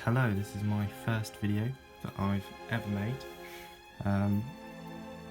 Hello, this is my first video that I've ever made.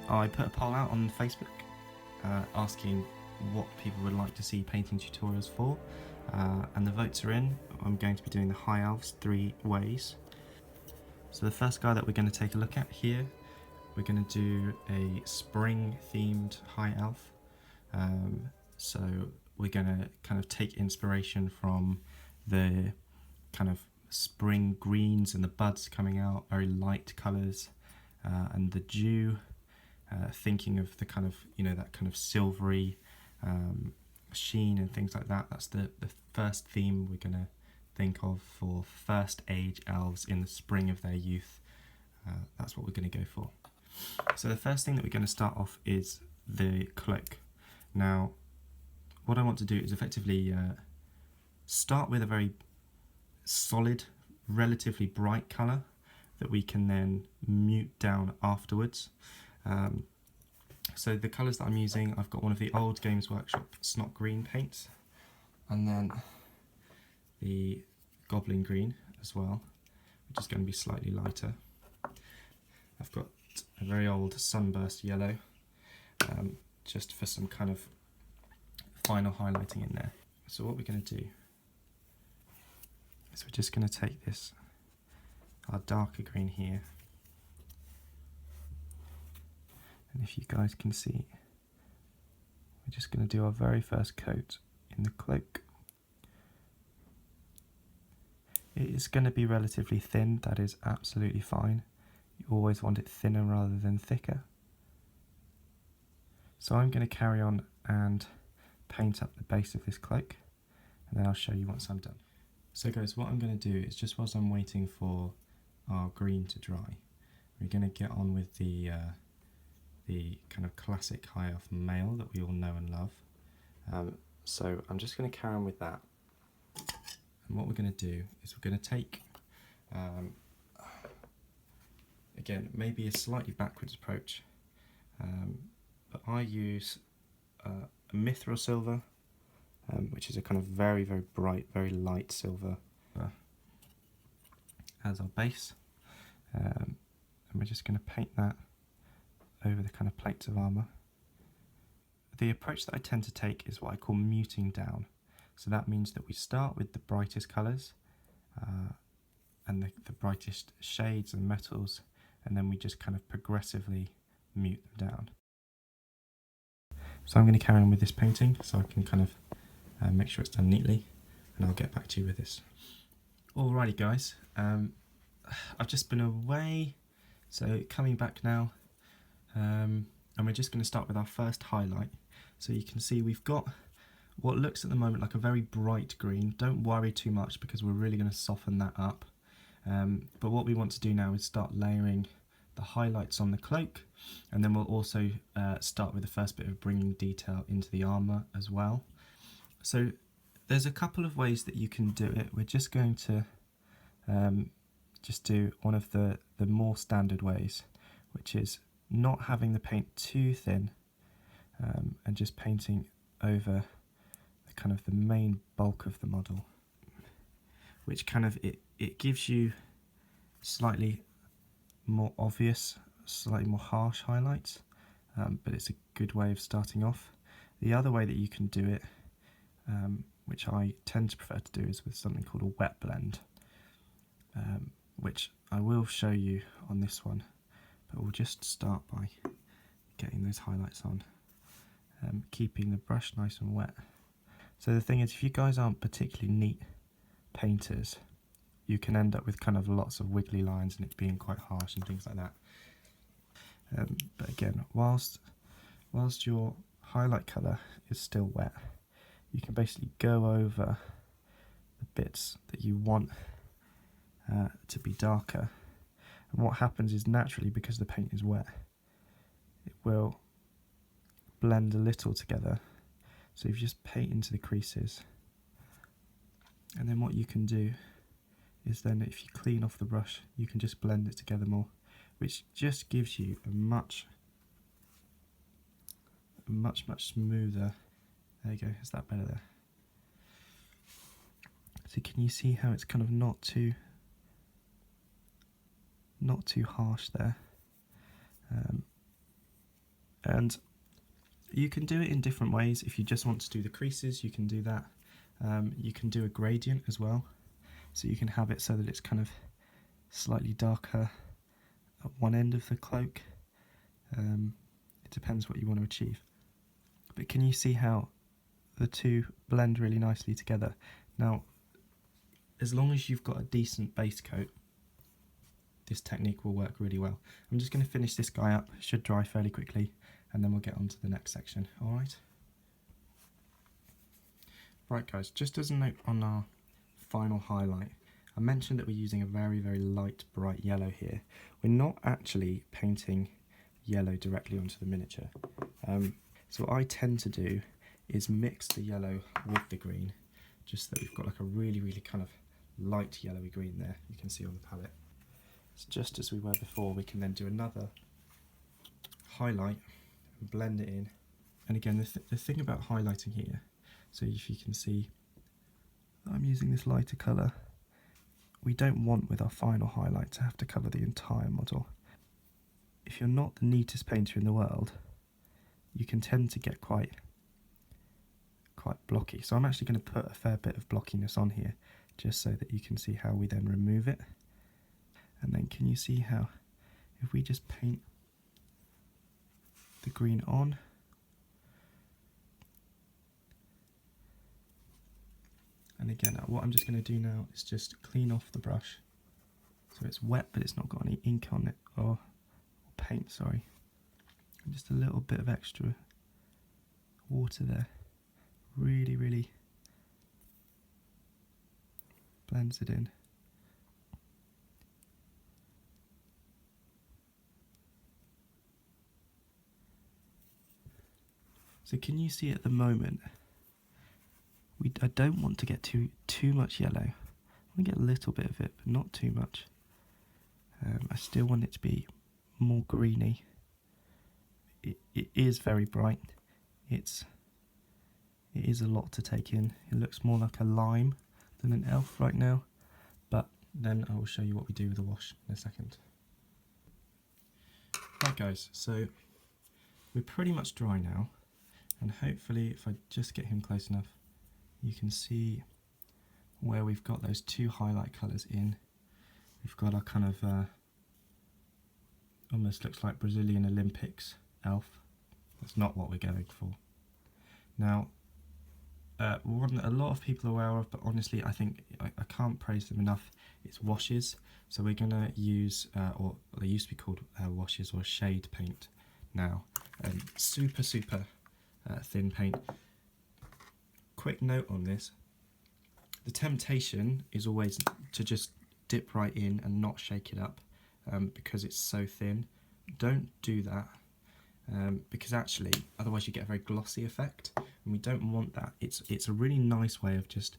I put a poll out on Facebook asking what people would like to see painting tutorials for, and the votes are in. I'm going to be doing the high elves 3 ways. So the first guy that we're going to take a look at here, we're going to do a spring themed high elf. So we're going to kind of take inspiration from the kind of spring greens and the buds coming out, very light colours, and the dew, thinking of the kind of, that kind of silvery sheen and things like that. That's the first theme we're going to think of for first age elves in the spring of their youth. That's what we're going to go for. So the first thing that we're going to start off is the cloak. Now, what I want to do is effectively start with a very solid, relatively bright colour that we can then mute down afterwards. So the colours that I'm using, I've got one of the old Games Workshop Snot Green paints, and then the Goblin Green as well, which is going to be slightly lighter. I've got a very old Sunburst Yellow, just for some kind of final highlighting in there. So what we're going to do is we're just going to take this, our darker green here, and if you guys can see, we're just going to do our very first coat in the cloak. It is going to be relatively thin, that is absolutely fine. You always want it thinner rather than thicker. So I'm going to carry on and paint up the base of this cloak, and then I'll show you once I'm done. So guys, what I'm going to do is, just whilst I'm waiting for our green to dry, we're going to get on with the kind of classic high elf male that we all know and love. So I'm just going to carry on with that. And what we're going to do is we're going to take, again, maybe a slightly backwards approach, but I use a mithril silver, which is a kind of very, very bright, very light silver, as our base, and we're just going to paint that over the kind of plates of armour. The approach that I tend to take is what I call muting down. So that means that we start with the brightest colours and the brightest shades and metals, and then we just kind of progressively mute them down. So I'm going to carry on with this painting so I can kind of make sure it's done neatly, and I'll get back to you with this. Alrighty guys, I've just been away, so coming back now, and we're just going to start with our first highlight. So you can see we've got what looks at the moment like a very bright green. Don't worry too much because we're really going to soften that up. But what we want to do now is start layering the highlights on the cloak, and then we'll also start with the first bit of bringing detail into the armour as well. So there's a couple of ways that you can do it. We're just going to just do one of the more standard ways, which is not having the paint too thin, and just painting over the kind of the main bulk of the model, which kind of it gives you slightly more obvious, slightly more harsh highlights, but it's a good way of starting off. The other way that you can do it, which I tend to prefer to do, is with something called a wet blend, which I will show you on this one, but we'll just start by getting those highlights on, keeping the brush nice and wet. So the thing is, if you guys aren't particularly neat painters, you can end up with kind of lots of wiggly lines and it being quite harsh and things like that. But again, whilst your highlight colour is still wet, you can basically go over the bits that you want to be darker. And what happens is, naturally, because the paint is wet, it will blend a little together. So you just paint into the creases, and then what you can do is, then if you clean off the brush, you can just blend it together more, which just gives you a much smoother. There you go, is that better there? So can you see how it's kind of not too not too harsh there. And you can do it in different ways. If you just want to do the creases, you can do that. You can do a gradient as well, so you can have it so that it's kind of slightly darker at one end of the cloak. It depends what you want to achieve. But can you see how the two blend really nicely together? Now, as long as you've got a decent base coat, this technique will work really well. I'm just going to finish this guy up. It should dry fairly quickly, and then we'll get on to the next section. Alright? Right guys, just as a note on our final highlight, I mentioned that we're using a very, very light, bright yellow here. We're not actually painting yellow directly onto the miniature. So what I tend to do is mix the yellow with the green, just so that we've got like a really, really kind of light yellowy green there, you can see on the palette. So just as we were before, we can then do another highlight and blend it in. And again, the thing about highlighting here, so if you can see I'm using this lighter colour, we don't want with our final highlight to have to cover the entire model. If you're not the neatest painter in the world, you can tend to get quite blocky. So I'm actually going to put a fair bit of blockiness on here, just so that you can see how we then remove it. And then can you see how if we just paint the green on, and again what I'm just going to do now is just clean off the brush so it's wet but it's not got any ink on it, or paint, sorry, and just a little bit of extra water there really, really blends it in. So can you see at the moment, I don't want to get too much yellow. I want to get a little bit of it, but not too much. I still want it to be more greeny. It is very bright. It is a lot to take in. It looks more like a lime than an elf right now, but then I will show you what we do with the wash in a second. Right guys, so we're pretty much dry now, and hopefully if I just get him close enough, you can see where we've got those two highlight colours in. We've got our kind of almost looks like Brazilian Olympics elf. That's not what we're going for. Now, one that a lot of people are aware of, but honestly I think I can't praise them enough, it's washes. So we're going to use, or they used to be called washes or shade paint now. Super thin paint. Quick note on this, the temptation is always to just dip right in and not shake it up, because it's so thin. Don't do that, because actually otherwise you get a very glossy effect, and we don't want that. It's a really nice way of just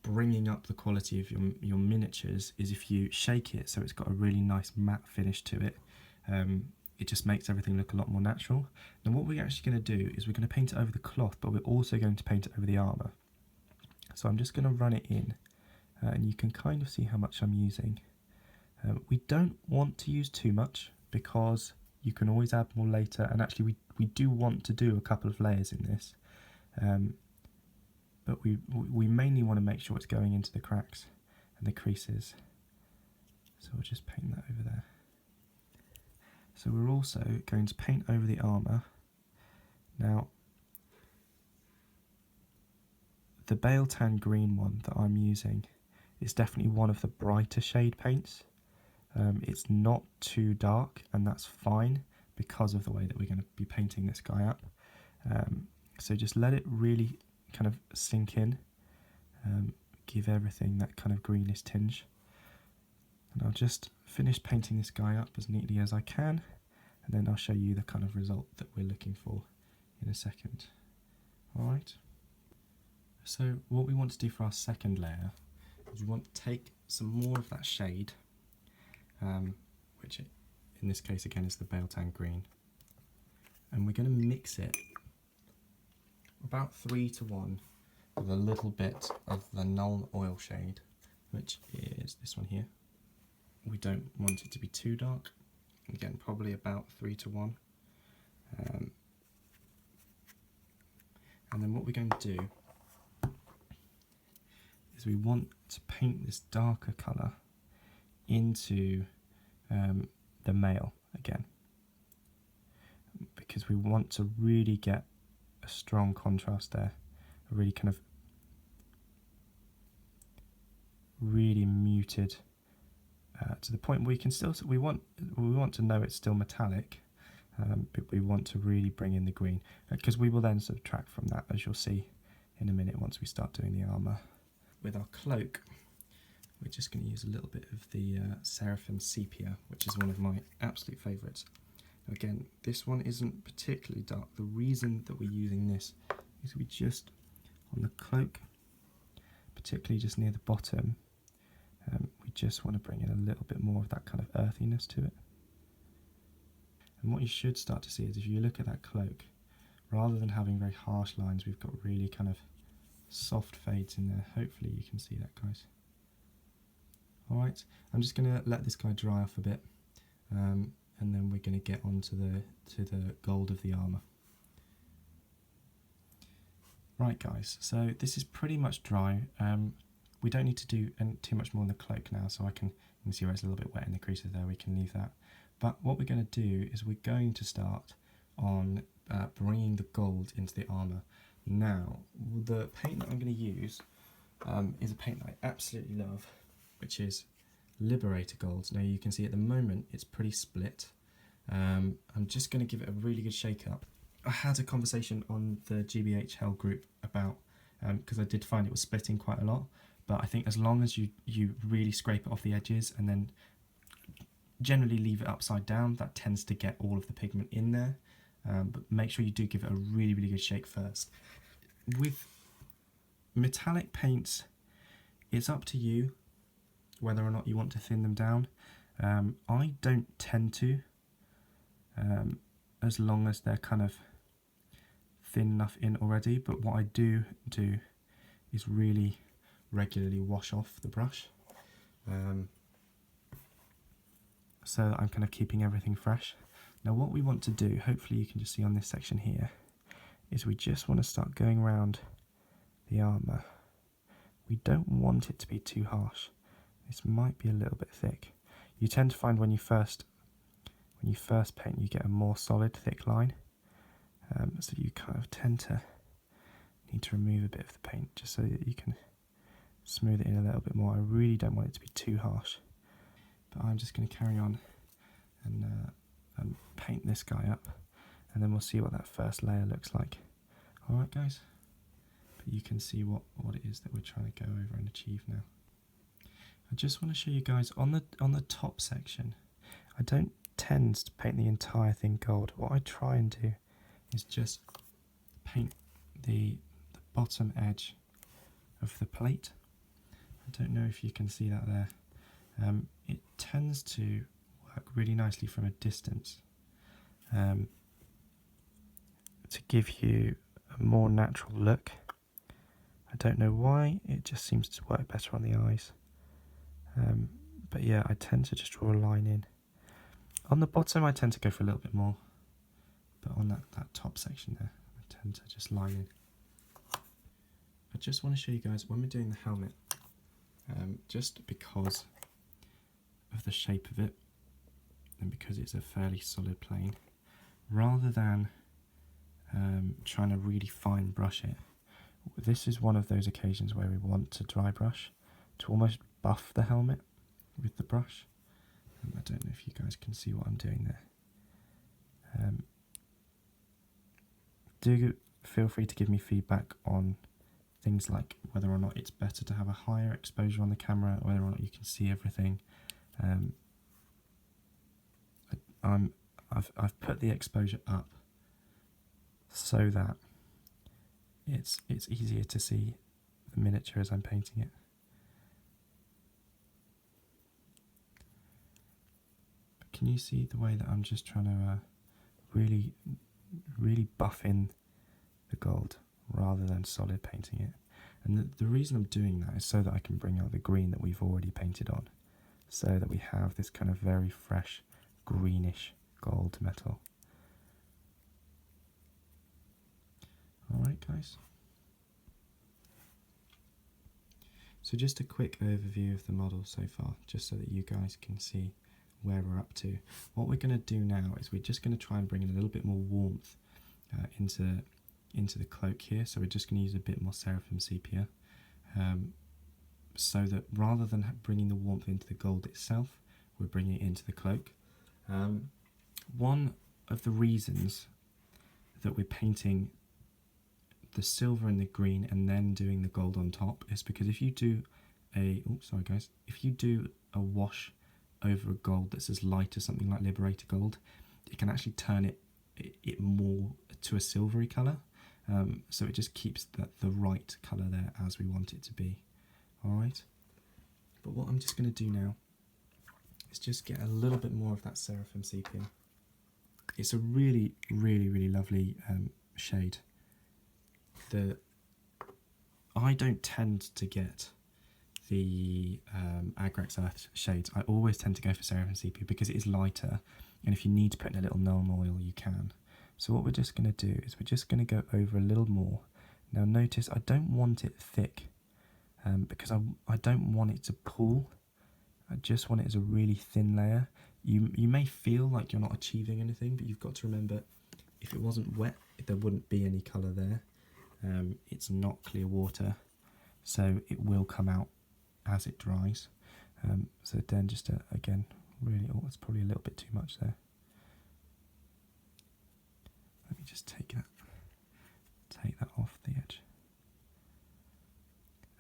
bringing up the quality of your miniatures, is if you shake it so it's got a really nice matte finish to it. It just makes everything look a lot more natural. Now what we're actually going to do is we're going to paint it over the cloth, but we're also going to paint it over the armour. So I'm just going to run it in, and you can kind of see how much I'm using. We don't want to use too much, because you can always add more later, and actually we do want to do a couple of layers in this, but we mainly want to make sure it's going into the cracks and the creases. So we'll just paint that over there. So we're also going to paint over the armour. Now, the Bale Tan green one that I'm using is definitely one of the brighter shade paints. It's not too dark, and that's fine because of the way that we're going to be painting this guy up. So just let it really kind of sink in, give everything that kind of greenish tinge. And I'll just finish painting this guy up as neatly as I can, and then I'll show you the kind of result that we're looking for in a second. Alright, so what we want to do for our second layer is we want to take some more of that shade, which in this case again is the Bale Tan green, and we're going to mix it about 3 to 1 with a little bit of the Null Oil shade, which is this one here. we don't want it to be too dark. Again, probably about 3 to 1. And then what we're going to do is we want to paint this darker colour into the male again, because we want to really get a strong contrast there, a really kind of really muted to the point where we can still, we want to know it's still metallic, but we want to really bring in the green, because we will then subtract from that, as you'll see in a minute once we start doing the armour. With our cloak, we're just going to use a little bit of the Seraphim Sepia, which is one of my absolute favourites. Again, this one isn't particularly dark. The reason that we're using this is we just, on the cloak, particularly just near the bottom, we just want to bring in a little bit more of that kind of earthiness to it. And what you should start to see is, if you look at that cloak, rather than having very harsh lines, we've got really kind of soft fades in there. Hopefully you can see that, guys. Alright, I'm just going to let this guy dry off a bit, and then we're going to get on to the gold of the armour. Right guys, so this is pretty much dry. We don't need to do too much more on the cloak now, so you can see where it's a little bit wet in the creases there, we can leave that. But what we're going to do is we're going to start on bringing the gold into the armour. Now, the paint that I'm going to use is a paint that I absolutely love, which is Liberator Gold. Now you can see at the moment it's pretty split. I'm just going to give it a really good shake up. I had a conversation on the GBH Hell group about, because I did find it was splitting quite a lot, but I think as long as you really scrape it off the edges and then generally leave it upside down, that tends to get all of the pigment in there. But make sure you do give it a really, really good shake first. With metallic paints, it's up to you whether or not you want to thin them down. I don't tend to, as long as they're kind of thin enough in already, but what I do is really regularly wash off the brush, so that I'm kind of keeping everything fresh. Now what we want to do, hopefully you can just see on this section here, is we just want to start going around the armour. We don't want it to be too harsh. This might be a little bit thick. You tend to find when you first paint, you get a more solid thick line, so you kind of tend to need to remove a bit of the paint just so that you can smooth it in a little bit more. I really don't want it to be too harsh, but I'm just going to carry on and paint this guy up, and then we'll see what that first layer looks like. Alright guys, but you can see what it is that we're trying to go over and achieve now. I just want to show you guys on the top section, I don't tend to paint the entire thing gold. What I try and do is just paint the bottom edge of the plate. I don't know if you can see that there. It tends to work really nicely from a distance, to give you a more natural look. I don't know why, it just seems to work better on the eyes. But yeah, I tend to just draw a line in. On the bottom I tend to go for a little bit more, but on that top section there, I tend to just line in. I just want to show you guys when we're doing the helmet, just because of the shape of it and because it's a fairly solid plane, rather than trying to really fine brush it, this is one of those occasions where we want to dry brush to almost buff the helmet with the brush. I don't know if you guys can see what I'm doing there. Do feel free to give me feedback on things like whether or not it's better to have a higher exposure on the camera, whether or not you can see everything. I've put the exposure up so that it's easier to see the miniature as I'm painting it. But can you see the way that I'm just trying to really buff in the gold rather than solid painting it? And the reason I'm doing that is so that I can bring out the green that we've already painted on. so that we have this kind of very fresh greenish gold metal. Alright guys, so just a quick overview of the model so far, just so that you guys can see where we're up to. What we're going to do now is we're just going to try and bring in a little bit more warmth into the cloak here, so we're just going to use a bit more seraphim sepia, so that rather than bringing the warmth into the gold itself, we're bringing it into the cloak. One of the reasons that we're painting the silver and the green and then doing the gold on top is because if you do if you do a wash over a gold that's as light as something like Liberator Gold, it can actually turn it more to a silvery colour, so it just keeps the right colour there as we want it to be. Alright, but what I'm just going to do now is just get a little bit more of that seraphim sepia. It's a really, really, really lovely shade. I don't tend to get the Agrax Earth shades. I always tend to go for seraphim sepia because it is lighter, and if you need to put in a little Nuln Oil, you can. So what we're just going to do is we're just going to go over a little more. Now notice I don't want it thick, because I don't want it to pool. I just want it as a really thin layer. You may feel like you're not achieving anything, but you've got to remember, if it wasn't wet, there wouldn't be any colour there. It's not clear water, so it will come out as it dries. So then just again, really, oh, it's probably a little bit too much there. Let me just take that off the edge.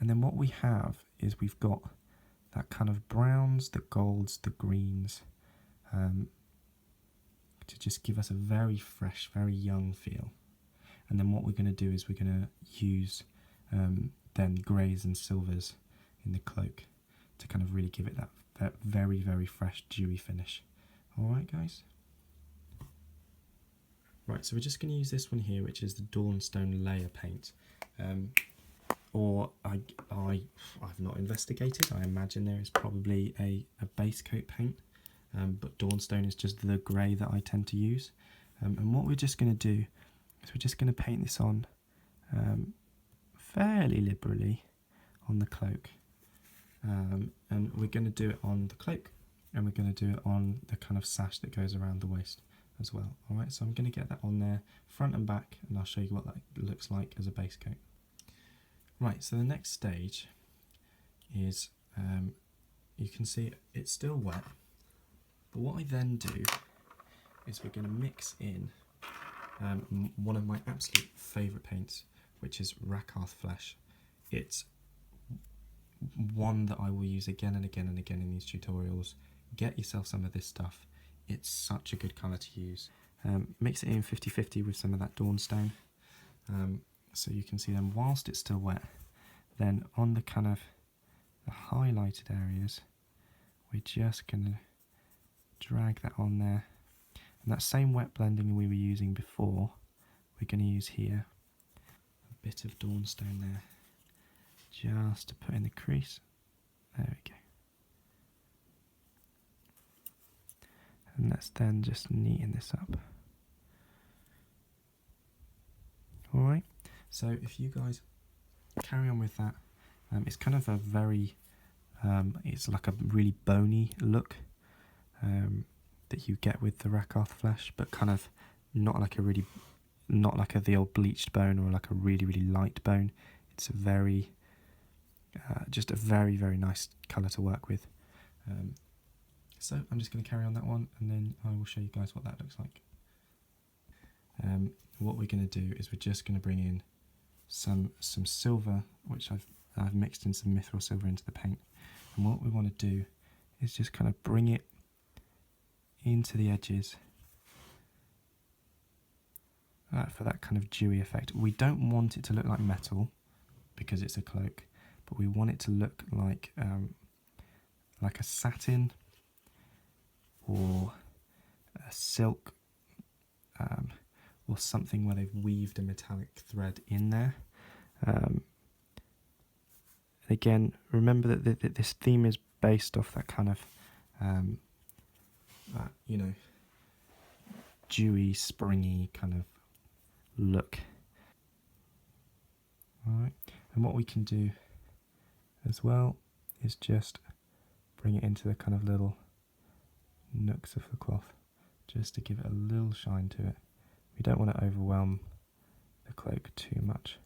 And then what we have is we've got that kind of browns, the golds, the greens, to just give us a very fresh, very young feel. And then what we're going to do is we're going to use then greys and silvers in the cloak to kind of really give it that very, very fresh, dewy finish. Alright guys? Right, so we're just going to use this one here, which is the Dawnstone layer paint. Or I've not investigated. I imagine there is probably a base coat paint, but Dawnstone is just the grey that I tend to use. And what we're just going to do is we're just going to paint this on fairly liberally on the cloak. And we're going to do it on the cloak, and we're going to do it on the kind of sash that goes around the waist as well. Alright, so I'm going to get that on there front and back, and I'll show you what that looks like as a base coat. Right, so the next stage is, you can see it's still wet, but what I then do is we're going to mix in one of my absolute favourite paints, which is Rakarth Flesh. It's one that I will use again and again and again in these tutorials. Get yourself some of this stuff. It's such a good colour to use. Mix it in 50-50 with some of that Dawnstone. So you can see then whilst it's still wet, then on the kind of the highlighted areas, we're just going to drag that on there. And that same wet blending we were using before, we're going to use here. A bit of Dawnstone there, just to put in the crease. There we go. And let's then just neaten this up. Alright, so if you guys carry on with that, it's kind of a very, it's like a really bony look that you get with the Rakarth Flesh, but kind of not like the old bleached bone or like a really, really light bone. It's a very, just a very, very nice colour to work with. So I'm just going to carry on that one, and then I will show you guys what that looks like. What we're going to do is we're just going to bring in some silver, which I've mixed in some mithril silver into the paint. And what we want to do is just kind of bring it into the edges for that kind of dewy effect. We don't want it to look like metal because it's a cloak, but we want it to look like a satin or a silk, or something where they've weaved a metallic thread in there. Again, remember that this theme is based off that kind of that, you know, dewy, springy kind of look. Alright, and what we can do as well is just bring it into the kind of little nooks of the cloth, just to give it a little shine to it. We don't want to overwhelm the cloak too much,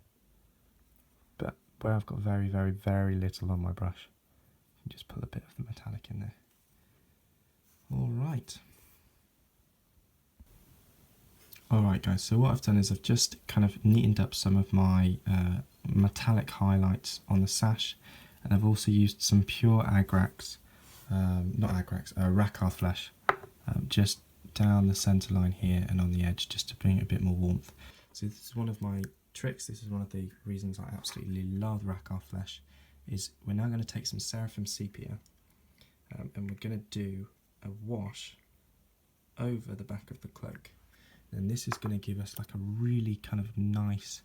but where I've got very, very, very little on my brush, I can just put a bit of the metallic in there. Alright. Alright guys, so what I've done is I've just kind of neatened up some of my metallic highlights on the sash, and I've also used some pure Agrax, Rakarth flesh, just down the centre line here and on the edge, just to bring a bit more warmth. So this is one of my tricks, this is one of the reasons I absolutely love Rakarth flesh, is we're now going to take some Seraphim Sepia, and we're going to do a wash over the back of the cloak. And this is going to give us like a really kind of nice,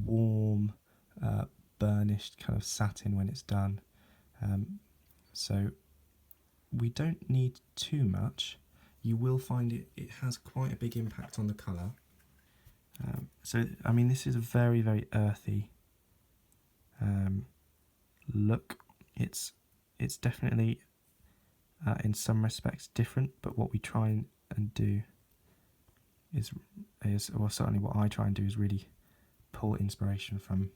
warm, burnished kind of satin when it's done. So we don't need too much. You will find it has quite a big impact on the colour. So I mean, this is a very, very earthy look. It's definitely in some respects different, but what we try and do is or certainly what I try and do is really pull inspiration from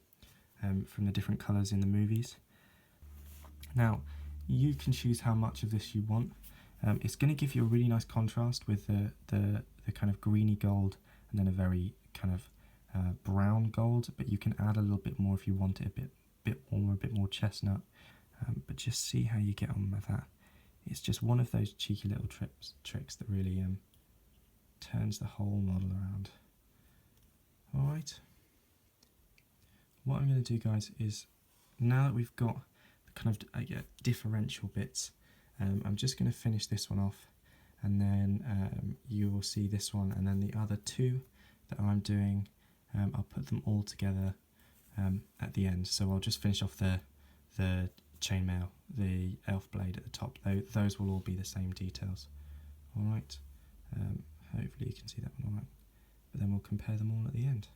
the different colours in the movies. Now, you can choose how much of this you want. It's going to give you a really nice contrast with the kind of greeny gold and then a very kind of brown gold, but you can add a little bit more if you want it a bit warmer, a bit more chestnut. But just see how you get on with that. It's just one of those cheeky little tricks that really turns the whole model around. Alright, what I'm going to do guys is, now that we've got the kind of differential bits, I'm just going to finish this one off, and then you will see this one, and then the other two that I'm doing, I'll put them all together at the end. So I'll just finish off the chainmail, the elf blade at the top. Those will all be the same details. Alright. Hopefully you can see that one alright, but then we'll compare them all at the end.